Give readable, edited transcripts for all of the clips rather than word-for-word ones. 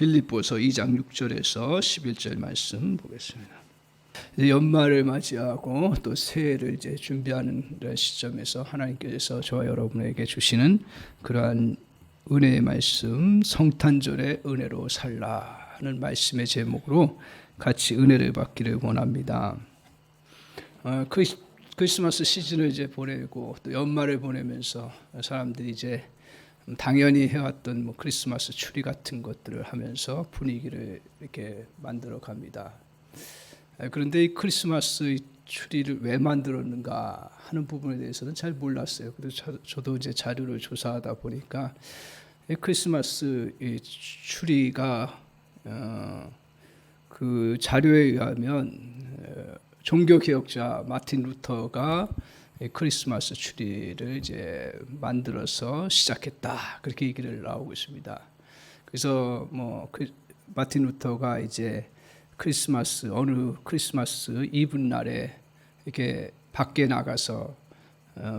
빌립보서 2장 6절에서 11절 말씀 보겠습니다. 연말을 맞이하고 또 새해를 이제 준비하는 시점에서 하나님께서 저와 여러분에게 주시는 그러한 은혜의 말씀, 성탄절의 은혜로 살라 하는 말씀의 제목으로 같이 은혜를 받기를 원합니다. 크리스마스 시즌을 이제 보내고 또 연말을 보내면서 사람들이 이제 당연히 해왔던 뭐 크리스마스 추리 같은 것들을 하면서 분위기를 이렇게 만들어 갑니다. 그런데 이 크리스마스 추리를 왜 만들었는가 하는 부분에 대해서는 잘 몰랐어요. 그래서 저도 이제 자료를 조사하다 보니까 이 크리스마스 이 추리가 그 자료에 의하면 종교개혁자 마틴 루터가 크리스마스 추리를 이제 만들어서 시작했다, 그렇게 얘기를 나오고 있습니다. 그래서 뭐 마틴 루터가 이제 어느 크리스마스 이브 날에 이렇게 밖에 나가서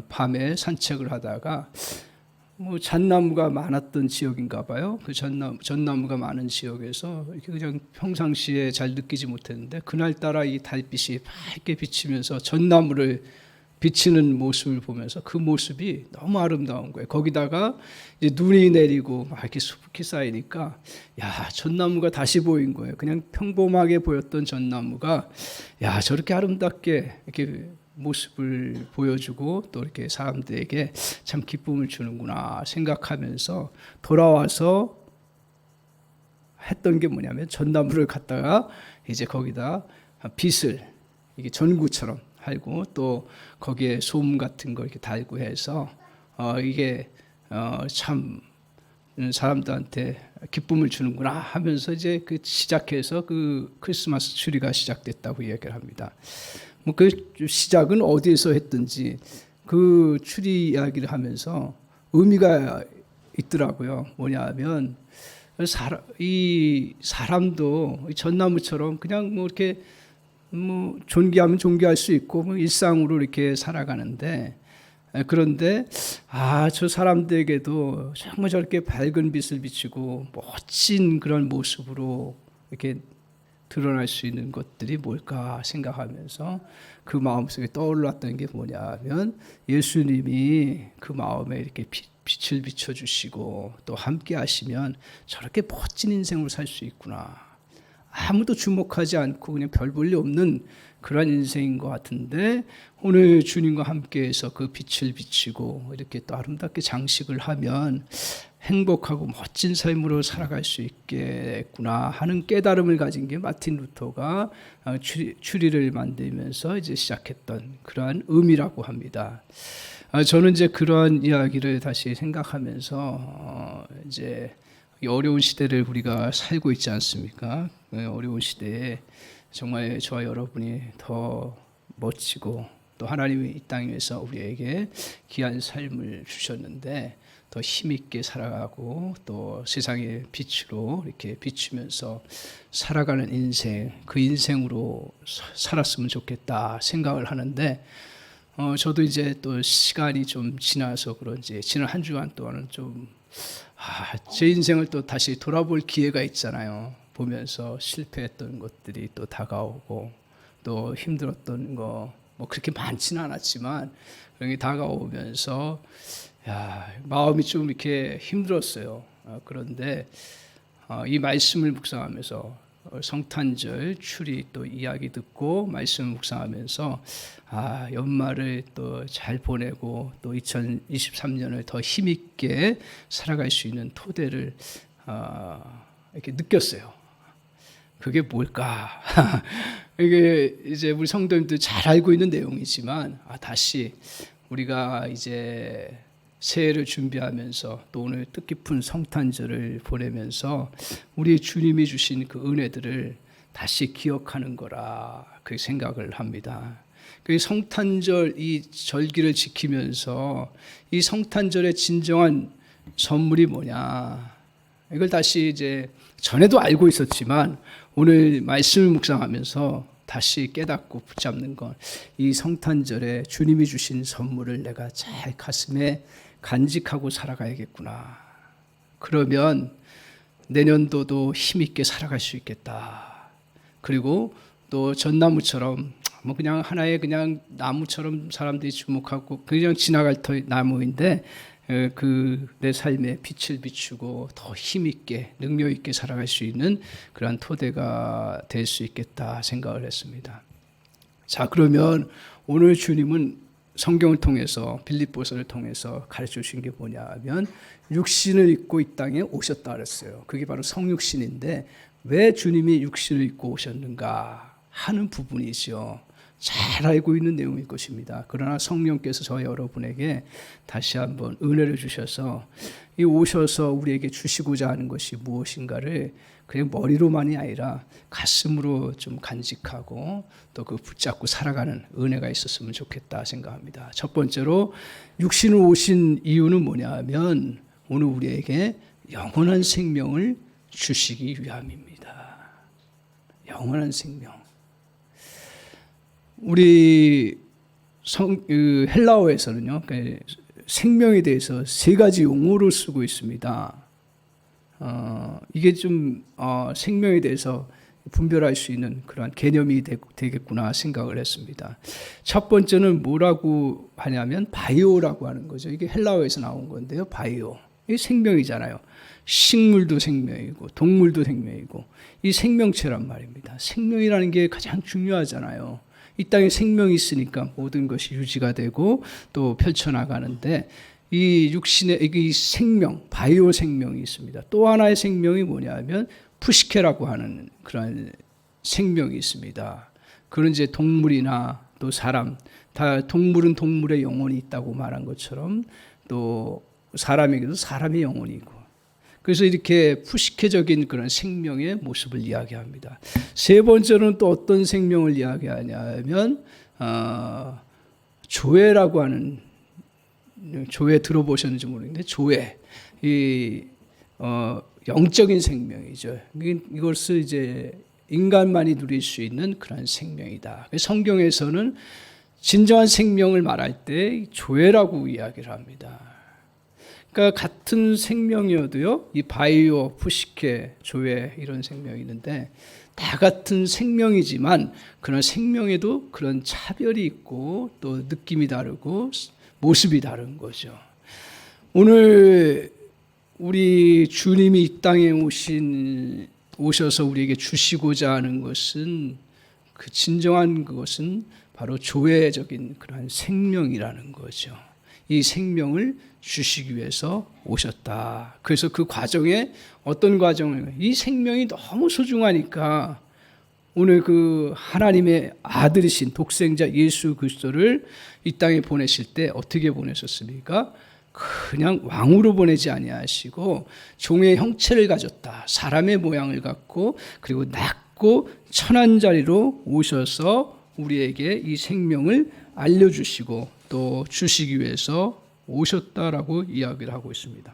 밤에 산책을 하다가 뭐 잣나무가 많았던 지역인가 봐요. 그 잣나무가 많은 지역에서 이렇게 그냥 평상시에 잘 느끼지 못했는데 그날따라 이 달빛이 밝게 비치면서 잣나무를 비치는 모습을 보면서 그 모습이 너무 아름다운 거예요. 거기다가 이제 눈이 내리고 막 이렇게 수북히 쌓이니까 야, 잣나무가 다시 보인 거예요. 그냥 평범하게 보였던 잣나무가 야, 저렇게 아름답게 이렇게 모습을 보여주고 또 이렇게 사람들에게 참 기쁨을 주는구나 생각하면서 돌아와서 했던 게 뭐냐면 잣나무를 갖다가 이제 거기다 빛을 이게 전구처럼 달고 또 거기에 솜 같은 거 이렇게 달고 해서 이게 참 사람들한테 기쁨을 주는구나 하면서 이제 그 시작해서 그 크리스마스 추리가 시작됐다고 이야기를 합니다. 뭐 그 시작은 어디에서 했든지 그 추리 이야기를 하면서 의미가 있더라고요. 뭐냐면 이 사람도 잣나무처럼 그냥 뭐 이렇게 뭐 존귀하면 존귀할 수 있고 뭐 일상으로 이렇게 살아가는데 그런데 저 사람들에게도 정말 저렇게 밝은 빛을 비치고 멋진 그런 모습으로 이렇게 드러날 수 있는 것들이 뭘까 생각하면서 그 마음속에 떠올랐던 게 뭐냐면 예수님이 그 마음에 이렇게 빛을 비춰주시고 또 함께 하시면 저렇게 멋진 인생을 살 수 있구나. 아무도 주목하지 않고 그냥 별 볼일 없는 그런 인생인 것 같은데 오늘 주님과 함께해서 그 빛을 비치고 이렇게 또 아름답게 장식을 하면 행복하고 멋진 삶으로 살아갈 수 있겠구나 하는 깨달음을 가진 게 마틴 루터가 추리를 만들면서 이제 시작했던 그러한 의미라고 합니다. 저는 이제 그러한 이야기를 다시 생각하면서 이제 이 어려운 시대를 우리가 살고 있지 않습니까? 어려운 시대에 정말 저와 여러분이 더 멋지고 또 하나님이 이 땅에서 우리에게 귀한 삶을 주셨는데 더 힘있게 살아가고 또 세상의 빛으로 이렇게 비추면서 살아가는 인생, 그 인생으로 살았으면 좋겠다 생각을 하는데 저도 이제 또 시간이 좀 지나서 그런지 지난 한 주간 동안은 좀 제 인생을 또 다시 돌아볼 기회가 있잖아요. 보면서 실패했던 것들이 또 다가오고 또 힘들었던 거 뭐 그렇게 많지는 않았지만 그게 다가오면서 마음이 좀 이렇게 힘들었어요. 그런데 이 말씀을 묵상하면서 성탄절 추리 또 이야기 듣고 말씀을 묵상하면서 연말을 또 잘 보내고 또 2023년을 더 힘있게 살아갈 수 있는 토대를 이렇게 느꼈어요. 그게 뭘까? 이게 이제 우리 성도님들 잘 알고 있는 내용이지만 다시 우리가 이제 새해를 준비하면서 또 오늘 뜻깊은 성탄절을 보내면서 우리 주님이 주신 그 은혜들을 다시 기억하는 거라 그 생각을 합니다. 그 성탄절 이 절기를 지키면서 이 성탄절의 진정한 선물이 뭐냐, 이걸 다시 이제 전에도 알고 있었지만 오늘 말씀을 묵상하면서 다시 깨닫고 붙잡는 건 이 성탄절에 주님이 주신 선물을 내가 잘 가슴에 간직하고 살아가야겠구나. 그러면 내년도도 힘있게 살아갈 수 있겠다. 그리고 또 전나무처럼 뭐 그냥 하나의 그냥 나무처럼 사람들이 주목하고 그냥 지나갈 나무인데 그 내 삶에 빛을 비추고 더 힘있게 능력 있게 살아갈 수 있는 그러한 토대가 될 수 있겠다 생각을 했습니다. 자, 그러면 오늘 주님은 성경을 통해서 빌립보서를 통해서 가르쳐 주신 게 뭐냐 하면 육신을 입고 이 땅에 오셨다 그랬어요. 그게 바로 성육신인데 왜 주님이 육신을 입고 오셨는가 하는 부분이죠. 잘 알고 있는 내용일 것입니다. 그러나 성령께서 저 여러분에게 다시 한번 은혜를 주셔서 이 오셔서 우리에게 주시고자 하는 것이 무엇인가를 그냥 머리로만이 아니라 가슴으로 좀 간직하고 또 그 붙잡고 살아가는 은혜가 있었으면 좋겠다 생각합니다. 첫 번째로 육신으로 오신 이유는 뭐냐 하면 오늘 우리에게 영원한 생명을 주시기 위함입니다. 영원한 생명. 우리 헬라어에서는요, 생명에 대해서 세 가지 용어를 쓰고 있습니다. 이게 좀 생명에 대해서 분별할 수 있는 그런 개념이 되겠구나 생각을 했습니다. 첫 번째는 뭐라고 하냐면 바이오라고 하는 거죠. 이게 헬라어에서 나온 건데요. 바이오. 이게 생명이잖아요. 식물도 생명이고 동물도 생명이고 이 생명체란 말입니다. 생명이라는 게 가장 중요하잖아요. 이 땅에 생명이 있으니까 모든 것이 유지가 되고 또 펼쳐나가는데 이 육신의 이 생명, 바이오 생명이 있습니다. 또 하나의 생명이 뭐냐면 푸시케라고 하는 그런 생명이 있습니다. 그런 이제 동물이나 또 사람, 다 동물은 동물의 영혼이 있다고 말한 것처럼 또 사람에게도 사람의 영혼이 있고 그래서 이렇게 푸시케적인 그런 생명의 모습을 이야기합니다. 세 번째로는 또 어떤 생명을 이야기하냐면 조회라고 하는 조회 들어보셨는지 모르겠는데 조회 이 영적인 생명이죠. 이것을 이제 인간만이 누릴 수 있는 그런 생명이다. 성경에서는 진정한 생명을 말할 때 조회라고 이야기를 합니다. 그러니까 같은 생명이어도요, 이 바이오, 푸시케, 조회 이런 생명이 있는데 다 같은 생명이지만 그런 생명에도 그런 차별이 있고 또 느낌이 다르고 모습이 다른 거죠. 오늘 우리 주님이 이 땅에 오셔서 우리에게 주시고자 하는 것은 그 진정한 그것은 바로 조회적인 그런 생명이라는 거죠. 이 생명을 주시기 위해서 오셨다. 그래서 그 과정에 어떤 과정을 이 생명이 너무 소중하니까 오늘 그 하나님의 아들이신 독생자 예수 그리스도를 이 땅에 보내실 때 어떻게 보내셨습니까? 그냥 왕으로 보내지 아니하시고 종의 형체를 가졌다. 사람의 모양을 갖고 그리고 낮고 천한 자리로 오셔서 우리에게 이 생명을 알려주시고 또 주시기 위해서 오셨다라고 이야기를 하고 있습니다.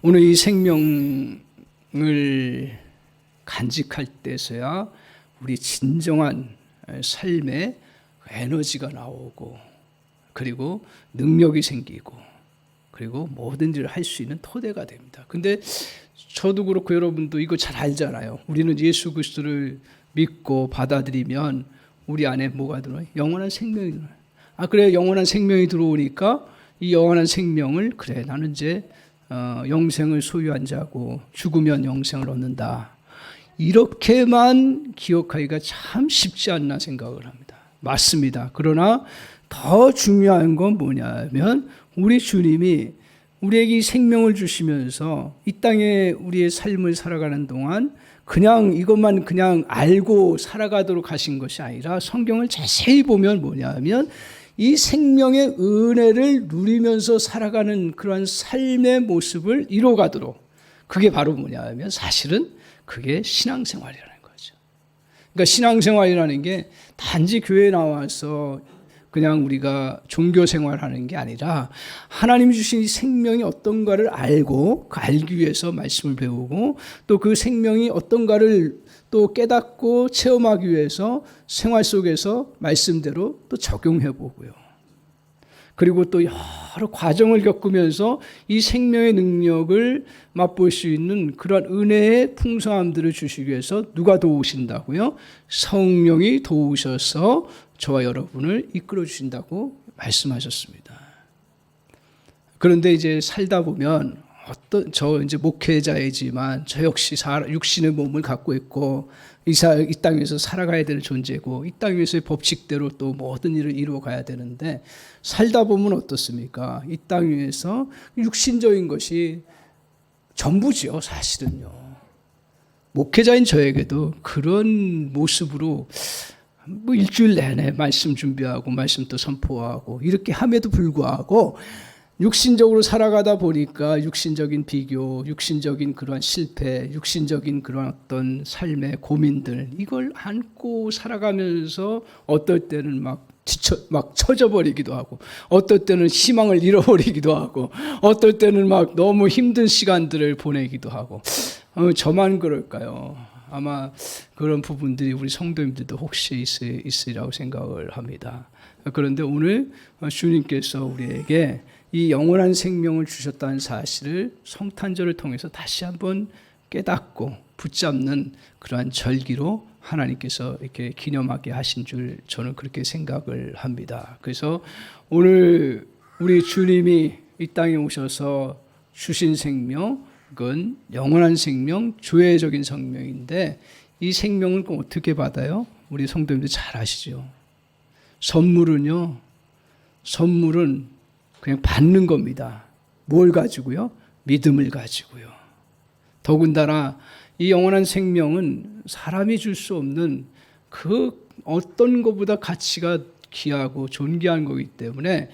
오늘 이 생명을 간직할 때서야 우리 진정한 삶에 에너지가 나오고 그리고 능력이 생기고 그리고 뭐든지 할 수 있는 토대가 됩니다. 근데 저도 그렇고 여러분도 이거 잘 알잖아요. 우리는 예수 그리스도를 믿고 받아들이면 우리 안에 뭐가 들어요? 영원한 생명이 들어요. 그래 영원한 생명이 들어오니까 이 영원한 생명을 그래 나는 이제 영생을 소유한 자고 죽으면 영생을 얻는다. 이렇게만 기억하기가 참 쉽지 않나 생각을 합니다. 맞습니다. 그러나 더 중요한 건 뭐냐면 우리 주님이 우리에게 이 생명을 주시면서 이 땅에 우리의 삶을 살아가는 동안 그냥 이것만 그냥 알고 살아가도록 하신 것이 아니라 성경을 자세히 보면 뭐냐면 이 생명의 은혜를 누리면서 살아가는 그런 삶의 모습을 이뤄가도록 그게 바로 뭐냐면 사실은 그게 신앙생활이라는 거죠. 그러니까 신앙생활이라는 게 단지 교회에 나와서 그냥 우리가 종교생활하는 게 아니라 하나님이 주신 이 생명이 어떤가를 알고 그 알기 위해서 말씀을 배우고 또 그 생명이 어떤가를 또 깨닫고 체험하기 위해서 생활 속에서 말씀대로 또 적용해 보고요. 그리고 또 여러 과정을 겪으면서 이 생명의 능력을 맛볼 수 있는 그런 은혜의 풍성함들을 주시기 위해서 누가 도우신다고요? 성령이 도우셔서 저와 여러분을 이끌어 주신다고 말씀하셨습니다. 그런데 이제 살다 보면 저 이제 목회자이지만 저 역시 육신의 몸을 갖고 있고 이 땅에서 살아가야 될 존재고 이 땅 위에서의 법칙대로 또 모든 일을 이루어 가야 되는데 살다 보면 어떻습니까? 이 땅 위에서 육신적인 것이 전부지요, 사실은요. 목회자인 저에게도 그런 모습으로 뭐 일주일 내내 말씀 준비하고 말씀 또 선포하고 이렇게 함에도 불구하고 육신적으로 살아가다 보니까 육신적인 비교, 육신적인 그러한 실패, 육신적인 그런 어떤 삶의 고민들 이걸 안고 살아가면서 어떨 때는 막 처져버리기도 하고 어떨 때는 희망을 잃어버리기도 하고 어떨 때는 막 너무 힘든 시간들을 보내기도 하고 저만 그럴까요? 아마 그런 부분들이 우리 성도님들도 혹시 있으리라고 생각을 합니다. 그런데 오늘 주님께서 우리에게 이 영원한 생명을 주셨다는 사실을 성탄절을 통해서 다시 한번 깨닫고 붙잡는 그러한 절기로 하나님께서 이렇게 기념하게 하신 줄 저는 그렇게 생각을 합니다. 그래서 오늘 우리 주님이 이 땅에 오셔서 주신 생명, 그건 영원한 생명, 조회적인 생명인데 이 생명을 어떻게 받아요? 우리 성도님들 잘 아시죠? 선물은 그냥 받는 겁니다. 뭘 가지고요? 믿음을 가지고요. 더군다나 이 영원한 생명은 사람이 줄 수 없는 그 어떤 것보다 가치가 귀하고 존귀한 거기 때문에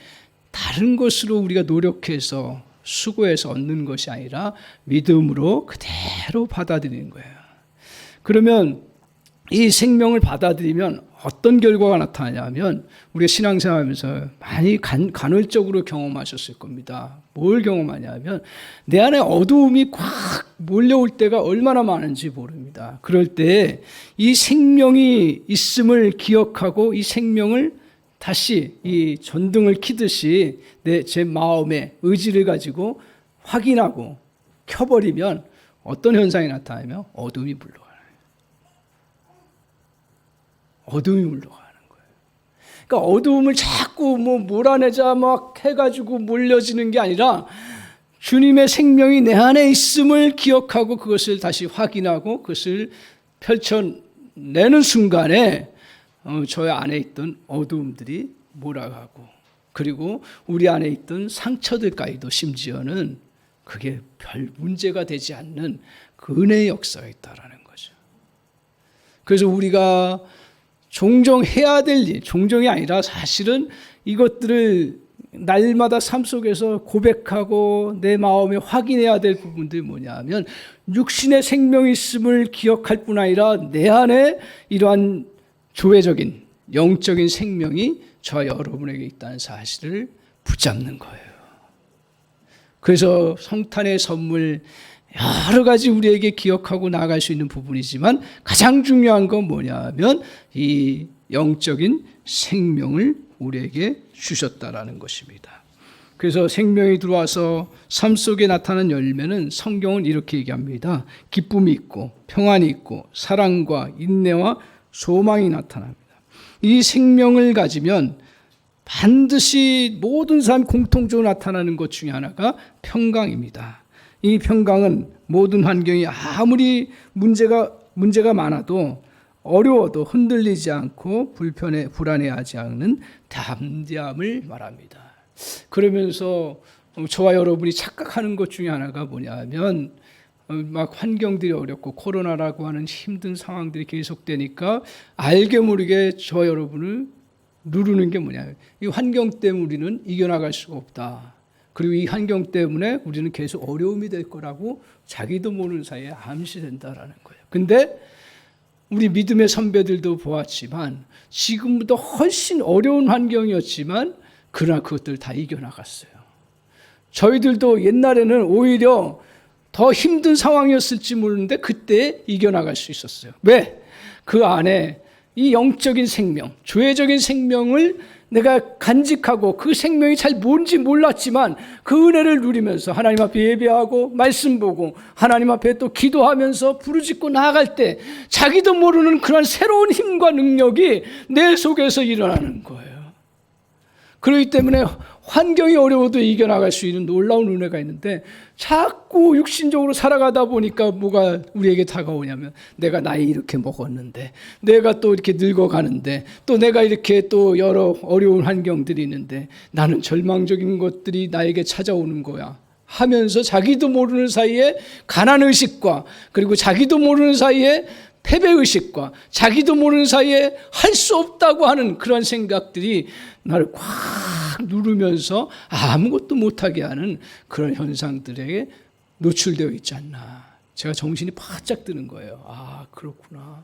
다른 것으로 우리가 노력해서 수고해서 얻는 것이 아니라 믿음으로 그대로 받아들이는 거예요. 그러면 이 생명을 받아들이면 어떤 결과가 나타나냐면 우리가 신앙생활하면서 많이 간헐적으로 경험하셨을 겁니다. 뭘 경험하냐면 내 안에 어두움이 꽉 몰려올 때가 얼마나 많은지 모릅니다. 그럴 때 이 생명이 있음을 기억하고 이 생명을 다시 이 전등을 켜듯이 제 마음의 의지를 가지고 확인하고 켜버리면 어떤 현상이 나타나면 어둠이 물러가요. 어둠이 물러가는 거예요. 그러니까 어두움을 자꾸 몰아내자 막 해가지고 몰려지는 게 아니라 주님의 생명이 내 안에 있음을 기억하고 그것을 다시 확인하고 그것을 펼쳐내는 순간에 저의 안에 있던 어두움들이 몰아가고 그리고 우리 안에 있던 상처들까지도 심지어는 그게 별 문제가 되지 않는 그 은혜의 역사가 있다라는 거죠. 그래서 우리가 종종 해야 될 일, 종종이 아니라 사실은 이것들을 날마다 삶 속에서 고백하고 내 마음에 확인해야 될 부분들이 뭐냐 하면 육신의 생명이 있음을 기억할 뿐 아니라 내 안에 이러한 조회적인 영적인 생명이 저와 여러분에게 있다는 사실을 붙잡는 거예요. 그래서 성탄의 선물 여러 가지 우리에게 기억하고 나아갈 수 있는 부분이지만 가장 중요한 건 뭐냐면 이 영적인 생명을 우리에게 주셨다라는 것입니다. 그래서 생명이 들어와서 삶 속에 나타나는 열매는 성경은 이렇게 얘기합니다. 기쁨이 있고 평안이 있고 사랑과 인내와 소망이 나타납니다. 이 생명을 가지면 반드시 모든 사람 공통적으로 나타나는 것 중에 하나가 평강입니다. 이 평강은 모든 환경이 아무리 문제가 많아도 어려워도 흔들리지 않고 불안해하지 않는 담대함을 말합니다. 그러면서 저와 여러분이 착각하는 것 중에 하나가 뭐냐면 막 환경들이 어렵고 코로나라고 하는 힘든 상황들이 계속되니까 알게 모르게 저와 여러분을 누르는 게 뭐냐면 이 환경 때문에 우리는 이겨나갈 수가 없다. 그리고 이 환경 때문에 우리는 계속 어려움이 될 거라고 자기도 모르는 사이에 암시된다라는 거예요. 근데 우리 믿음의 선배들도 보았지만 지금보다 훨씬 어려운 환경이었지만 그러나 그것들을 다 이겨나갔어요. 저희들도 옛날에는 오히려 더 힘든 상황이었을지 모르는데 그때 이겨나갈 수 있었어요. 왜? 그 안에 이 영적인 생명, 조회적인 생명을 내가 간직하고 그 생명이 잘 뭔지 몰랐지만 그 은혜를 누리면서 하나님 앞에 예배하고 말씀 보고 하나님 앞에 또 기도하면서 부르짖고 나아갈 때 자기도 모르는 그런 새로운 힘과 능력이 내 속에서 일어나는 거예요. 그렇기 때문에 환경이 어려워도 이겨나갈 수 있는 놀라운 은혜가 있는데 자꾸 육신적으로 살아가다 보니까 뭐가 우리에게 다가오냐면 내가 나이 이렇게 먹었는데 내가 또 이렇게 늙어가는데 또 내가 이렇게 또 여러 어려운 환경들이 있는데 나는 절망적인 것들이 나에게 찾아오는 거야 하면서 자기도 모르는 사이에 가난의식과 그리고 자기도 모르는 사이에 패배의식과 자기도 모르는 사이에 할 수 없다고 하는 그런 생각들이 나를 꽉 누르면서 아무것도 못하게 하는 그런 현상들에게 노출되어 있지 않나. 제가 정신이 바짝 드는 거예요. 아, 그렇구나.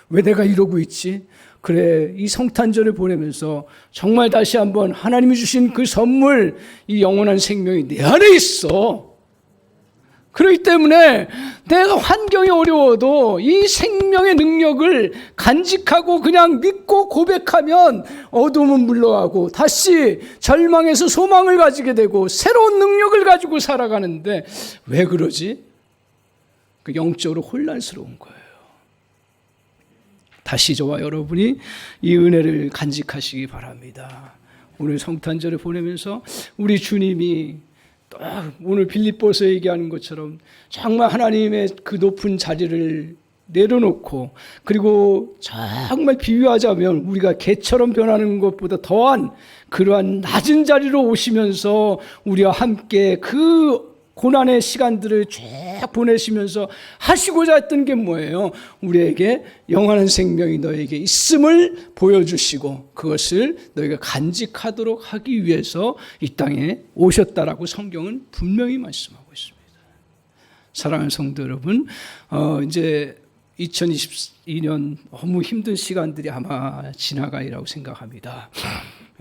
왜 내가 이러고 있지? 그래, 이 성탄절을 보내면서 정말 다시 한번 하나님이 주신 그 선물, 이 영원한 생명이 내 안에 있어. 그렇기 때문에 내가 환경이 어려워도 이 생명의 능력을 간직하고 그냥 믿고 고백하면 어둠은 물러가고 다시 절망에서 소망을 가지게 되고 새로운 능력을 가지고 살아가는데 왜 그러지? 그 영적으로 혼란스러운 거예요. 다시 저와 여러분이 이 은혜를 간직하시기 바랍니다. 오늘 성탄절을 보내면서 우리 주님이 오늘 빌립보서 얘기하는 것처럼 정말 하나님의 그 높은 자리를 내려놓고 그리고 정말 비유하자면 우리가 개처럼 변하는 것보다 더한 그러한 낮은 자리로 오시면서 우리와 함께 그 고난의 시간들을 쭉 보내시면서 하시고자 했던 게 뭐예요? 우리에게 영원한 생명이 너에게 있음을 보여주시고 그것을 너희가 간직하도록 하기 위해서 이 땅에 오셨다라고 성경은 분명히 말씀하고 있습니다. 사랑하는 성도 여러분, 이제 2022년 너무 힘든 시간들이 아마 지나가리라고 생각합니다.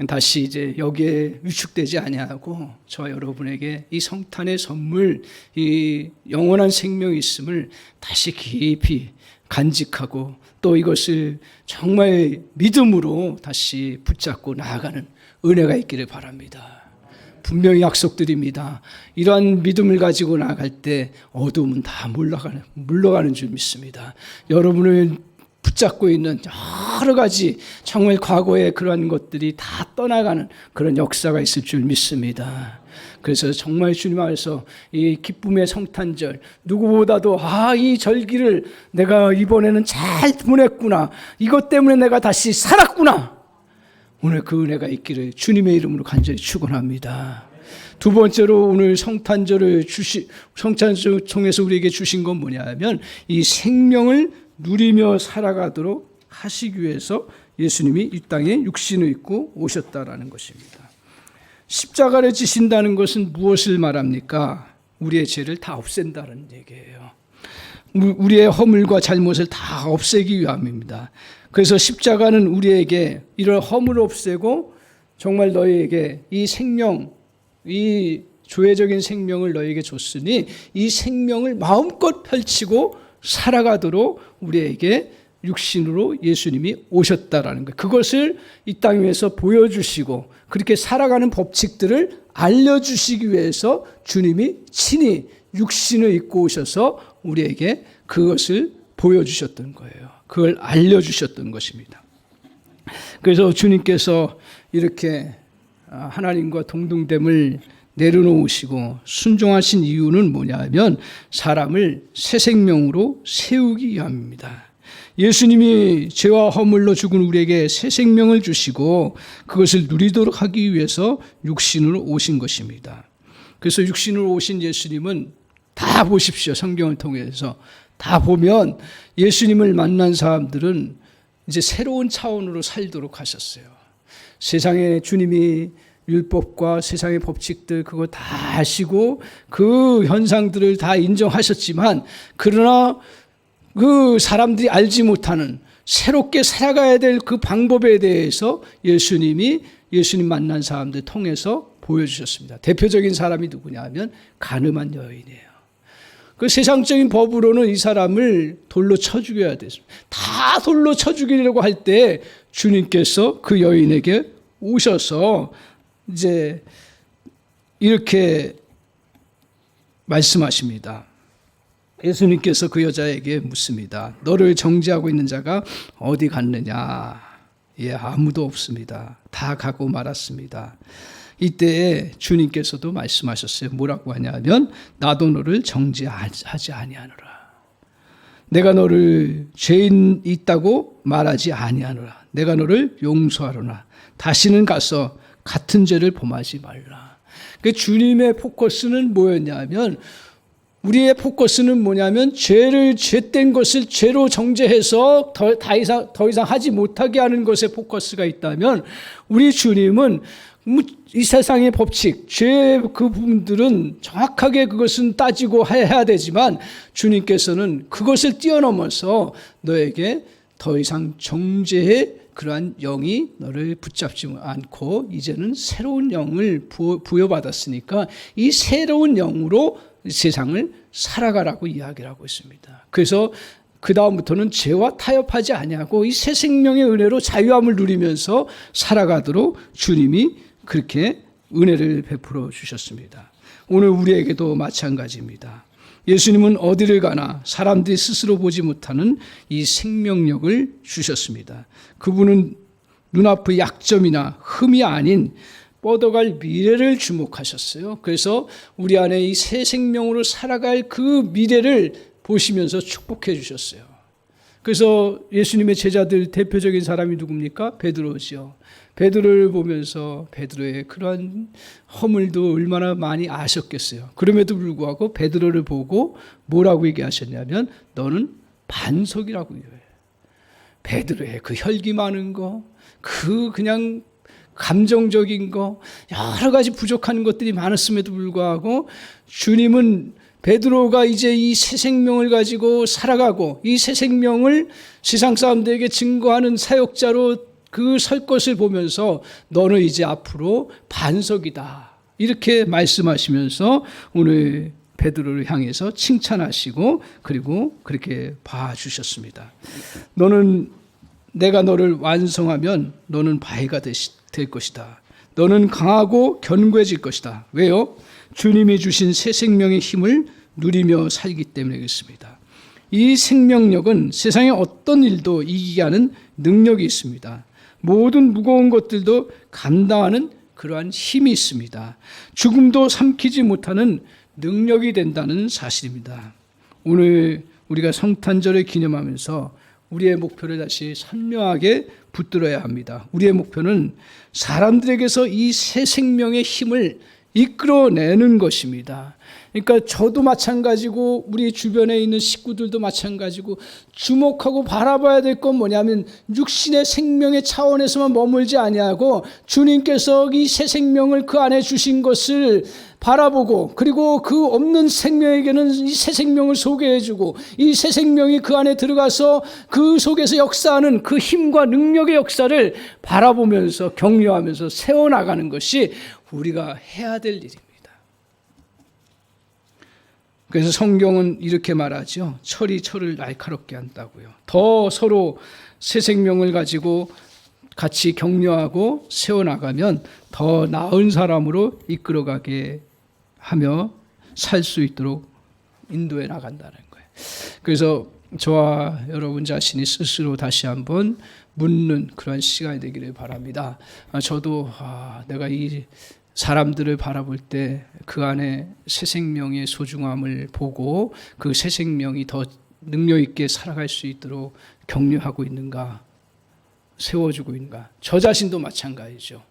다시 이제 여기에 위축되지 아니하고 저와 여러분에게 이 성탄의 선물, 이 영원한 생명이 있음을 다시 깊이 간직하고 또 이것을 정말 믿음으로 다시 붙잡고 나아가는 은혜가 있기를 바랍니다. 분명히 약속드립니다. 이러한 믿음을 가지고 나아갈 때 어둠은 다 물러가는 줄 믿습니다. 여러분을 붙잡고 있는 여러 가지 정말 과거의 그러한 것들이 다 떠나가는 그런 역사가 있을 줄 믿습니다. 그래서 정말 주님 안에서 이 기쁨의 성탄절 누구보다도 이 절기를 내가 이번에는 잘 보냈구나. 이것 때문에 내가 다시 살았구나. 오늘 그 은혜가 있기를 주님의 이름으로 간절히 축원합니다. 두 번째로 오늘 성탄절을 통해서 우리에게 주신 건 뭐냐면 이 생명을 누리며 살아가도록 하시기 위해서 예수님이 이 땅에 육신을 입고 오셨다라는 것입니다. 십자가를 지신다는 것은 무엇을 말합니까? 우리의 죄를 다 없앤다는 얘기예요. 우리의 허물과 잘못을 다 없애기 위함입니다. 그래서 십자가는 우리에게 이런 허물을 없애고 정말 너희에게 이 생명, 이 조회적인 생명을 너희에게 줬으니 이 생명을 마음껏 펼치고 살아가도록 우리에게 육신으로 예수님이 오셨다라는 것. 그것을 이 땅 위에서 보여주시고 그렇게 살아가는 법칙들을 알려주시기 위해서 주님이 친히 육신을 입고 오셔서 우리에게 그것을 보여주셨던 거예요. 그걸 알려주셨던 것입니다. 그래서 주님께서 이렇게 하나님과 동등됨을 내려놓으시고 순종하신 이유는 뭐냐면 사람을 새 생명으로 세우기 위함입니다. 예수님이 죄와 허물로 죽은 우리에게 새 생명을 주시고 그것을 누리도록 하기 위해서 육신으로 오신 것입니다. 그래서 육신으로 오신 예수님은 다 보십시오. 성경을 통해서 다 보면 예수님을 만난 사람들은 이제 새로운 차원으로 살도록 하셨어요. 세상에 주님이 율법과 세상의 법칙들 그거 다 아시고 그 현상들을 다 인정하셨지만 그러나 그 사람들이 알지 못하는 새롭게 살아가야 될 그 방법에 대해서 예수님 만난 사람들 통해서 보여주셨습니다. 대표적인 사람이 누구냐 하면 가늠한 여인이에요. 그 세상적인 법으로는 이 사람을 돌로 쳐 죽여야 됐습니다. 다 돌로 쳐 죽이려고 할 때 주님께서 그 여인에게 오셔서 이제 이렇게 말씀하십니다. 예수님께서 그 여자에게 묻습니다. 너를 정죄하고 있는 자가 어디 갔느냐? 예, 아무도 없습니다. 다 가고 말았습니다. 이때에 주님께서도 말씀하셨어요. 뭐라고 하냐면 나도 너를 정죄하지 아니하노라. 내가 너를 죄인 있다고 말하지 아니하노라. 내가 너를 용서하노라. 다시는 가서 같은 죄를 범하지 말라. 그 주님의 포커스는 뭐였냐면, 우리의 포커스는 뭐냐면 죄된 것을 죄로 정죄해서 더 이상 하지 못하게 하는 것에 포커스가 있다면, 우리 주님은 이 세상의 법칙, 죄의 그 부분들은 정확하게 그것은 따지고 해야 되지만, 주님께서는 그것을 뛰어넘어서 너에게 더 이상 정죄의 그러한 영이 너를 붙잡지 않고 이제는 새로운 영을 부여받았으니까 이 새로운 영으로 세상을 살아가라고 이야기를 하고 있습니다. 그래서 그 다음부터는 죄와 타협하지 아니하고 이 새 생명의 은혜로 자유함을 누리면서 살아가도록 주님이 그렇게 은혜를 베풀어 주셨습니다. 오늘 우리에게도 마찬가지입니다. 예수님은 어디를 가나 사람들이 스스로 보지 못하는 이 생명력을 주셨습니다. 그분은 눈앞의 약점이나 흠이 아닌 뻗어갈 미래를 주목하셨어요. 그래서 우리 안에 이 새 생명으로 살아갈 그 미래를 보시면서 축복해 주셨어요. 그래서 예수님의 제자들 대표적인 사람이 누굽니까? 베드로죠. 베드로를 보면서 베드로의 그러한 허물도 얼마나 많이 아셨겠어요. 그럼에도 불구하고 베드로를 보고 뭐라고 얘기하셨냐면 너는 반석이라고 얘기해요. 베드로의 그 혈기 많은 거, 그 그냥 감정적인 거, 여러 가지 부족한 것들이 많았음에도 불구하고 주님은 베드로가 이제 이 새 생명을 가지고 살아가고 이 새 생명을 세상 사람들에게 증거하는 사역자로 그 설 것을 보면서 너는 이제 앞으로 반석이다. 이렇게 말씀하시면서 오늘 베드로를 향해서 칭찬하시고 그리고 그렇게 봐주셨습니다. 너는 내가 너를 완성하면 너는 바위가 될 것이다. 너는 강하고 견고해질 것이다. 왜요? 주님이 주신 새 생명의 힘을 누리며 살기 때문에 그렇습니다. 이 생명력은 세상의 어떤 일도 이기게 하는 능력이 있습니다. 모든 무거운 것들도 감당하는 그러한 힘이 있습니다. 죽음도 삼키지 못하는 능력이 된다는 사실입니다. 오늘 우리가 성탄절을 기념하면서 우리의 목표를 다시 선명하게 붙들어야 합니다. 우리의 목표는 사람들에게서 이 새 생명의 힘을 이끌어내는 것입니다. 그러니까 저도 마찬가지고 우리 주변에 있는 식구들도 마찬가지고 주목하고 바라봐야 될 건 뭐냐면 육신의 생명의 차원에서만 머물지 아니하고 주님께서 이 새 생명을 그 안에 주신 것을 바라보고 그리고 그 없는 생명에게는 이 새 생명을 소개해주고 이 새 생명이 그 안에 들어가서 그 속에서 역사하는 그 힘과 능력의 역사를 바라보면서 격려하면서 세워나가는 것이 우리가 해야 될 일입니다. 그래서 성경은 이렇게 말하죠. 철이 철을 날카롭게 한다고요. 더 서로 새 생명을 가지고 같이 격려하고 세워나가면 더 나은 사람으로 이끌어가게 하며 살 수 있도록 인도해 나간다는 거예요. 그래서 저와 여러분 자신이 스스로 다시 한번 묻는 그런 시간이 되기를 바랍니다. 저도 내가 이 사람들을 바라볼 때 그 안에 새 생명의 소중함을 보고 그 새 생명이 더 능력 있게 살아갈 수 있도록 격려하고 있는가, 세워주고 있는가. 저 자신도 마찬가지죠.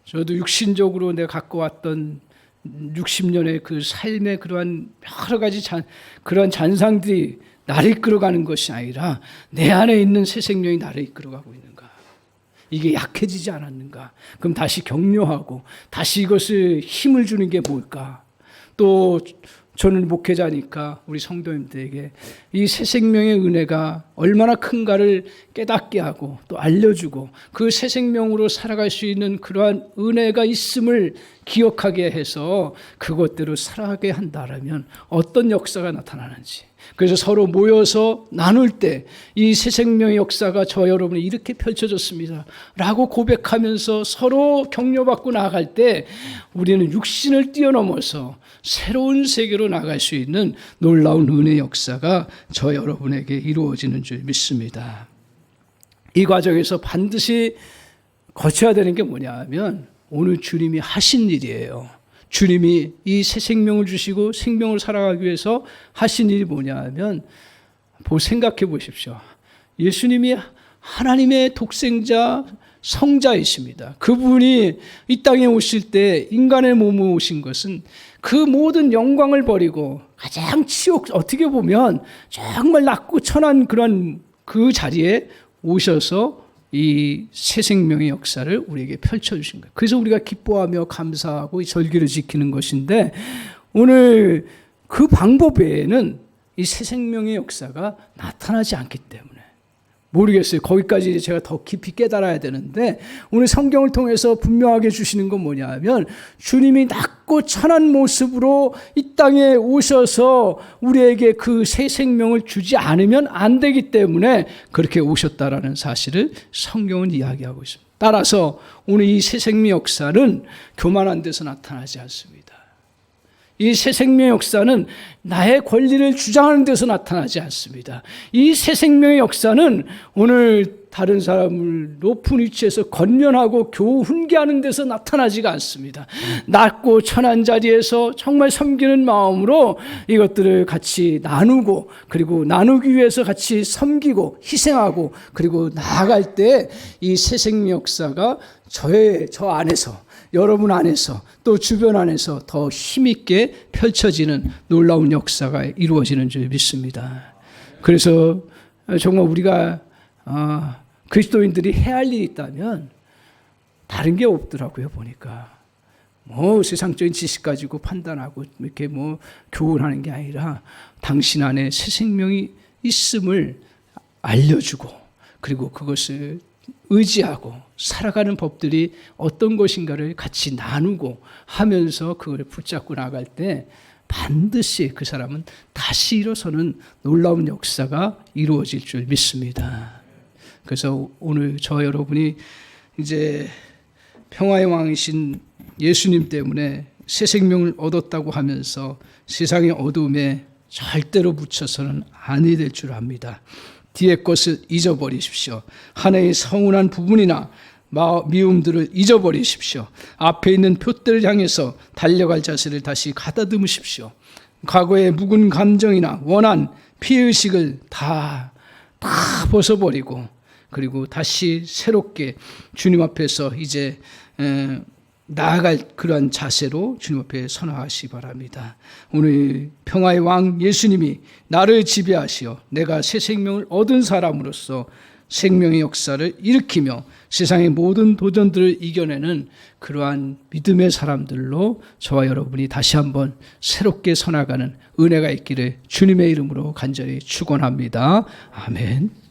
저도 육신적으로 내가 갖고 왔던 60년의 그 삶의 그러한 여러 가지 그러한 잔상들이 나를 이끌어가는 것이 아니라 내 안에 있는 새 생명이 나를 이끌어가고 있는가. 이게 약해지지 않았는가. 그럼 다시 격려하고 다시 이것을 힘을 주는 게 뭘까. 또 저는 목회자니까 우리 성도님들에게 이 새 생명의 은혜가 얼마나 큰가를 깨닫게 하고 또 알려주고 그 새 생명으로 살아갈 수 있는 그러한 은혜가 있음을 기억하게 해서 그것대로 살아가게 한다면 어떤 역사가 나타나는지, 그래서 서로 모여서 나눌 때 이 새 생명의 역사가 저 여러분이 이렇게 펼쳐졌습니다 라고 고백하면서 서로 격려받고 나아갈 때 우리는 육신을 뛰어넘어서 새로운 세계로 나갈 수 있는 놀라운 은혜의 역사가 저 여러분에게 이루어지는 줄 믿습니다. 이 과정에서 반드시 거쳐야 되는 게 뭐냐 하면 오늘 주님이 하신 일이에요. 주님이 이 새 생명을 주시고 생명을 살아가기 위해서 하신 일이 뭐냐 하면 생각해 보십시오. 예수님이 하나님의 독생자 성자이십니다. 그분이 이 땅에 오실 때 인간의 몸으로 오신 것은 그 모든 영광을 버리고 가장 어떻게 보면 정말 낮고 천한 그런 그 자리에 오셔서 이 새 생명의 역사를 우리에게 펼쳐주신 거예요. 그래서 우리가 기뻐하며 감사하고 이 절기를 지키는 것인데 오늘 그 방법 외에는 이 새 생명의 역사가 나타나지 않기 때문에 모르겠어요. 거기까지 제가 더 깊이 깨달아야 되는데 오늘 성경을 통해서 분명하게 주시는 건 뭐냐 하면 주님이 낮고 천한 모습으로 이 땅에 오셔서 우리에게 그 새 생명을 주지 않으면 안 되기 때문에 그렇게 오셨다라는 사실을 성경은 이야기하고 있습니다. 따라서 오늘 이 새 생명 역사는 교만한 데서 나타나지 않습니다. 이 새 생명의 역사는 나의 권리를 주장하는 데서 나타나지 않습니다. 이 새 생명의 역사는 오늘 다른 사람을 높은 위치에서 권면하고 교우 훈계하는 데서 나타나지가 않습니다. 낮고 천한 자리에서 정말 섬기는 마음으로 이것들을 같이 나누고 그리고 나누기 위해서 같이 섬기고 희생하고 그리고 나아갈 때 이 새 생명 역사가 저 안에서 여러분 안에서 또 주변 안에서 더 힘있게 펼쳐지는 놀라운 역사가 이루어지는 줄 믿습니다. 그래서 정말 우리가 그리스도인들이 해야 할 일이 있다면 다른 게 없더라고요. 보니까 세상적인 지식 가지고 판단하고 이렇게 교훈하는 게 아니라 당신 안에 새 생명이 있음을 알려주고 그리고 그것을 의지하고 살아가는 법들이 어떤 것인가를 같이 나누고 하면서 그걸 붙잡고 나갈 때 반드시 그 사람은 다시 일어서는 놀라운 역사가 이루어질 줄 믿습니다. 그래서 오늘 저 여러분이 이제 평화의 왕이신 예수님 때문에 새 생명을 얻었다고 하면서 세상의 어둠에 절대로 묻혀서는 아니 될 줄 압니다. 뒤의 것을 잊어버리십시오. 하나의 서운한 부분이나 미움들을 잊어버리십시오. 앞에 있는 표대를 향해서 달려갈 자세를 다시 가다듬으십시오. 과거의 묵은 감정이나 원한, 피해의식을 다 벗어버리고 그리고 다시 새롭게 주님 앞에서 이제 나아갈 그러한 자세로 주님 앞에 선화하시 바랍니다. 오늘 평화의 왕 예수님이 나를 지배하시어 내가 새 생명을 얻은 사람으로서 생명의 역사를 일으키며 세상의 모든 도전들을 이겨내는 그러한 믿음의 사람들로 저와 여러분이 다시 한번 새롭게 서나가는 은혜가 있기를 주님의 이름으로 간절히 축원합니다. 아멘.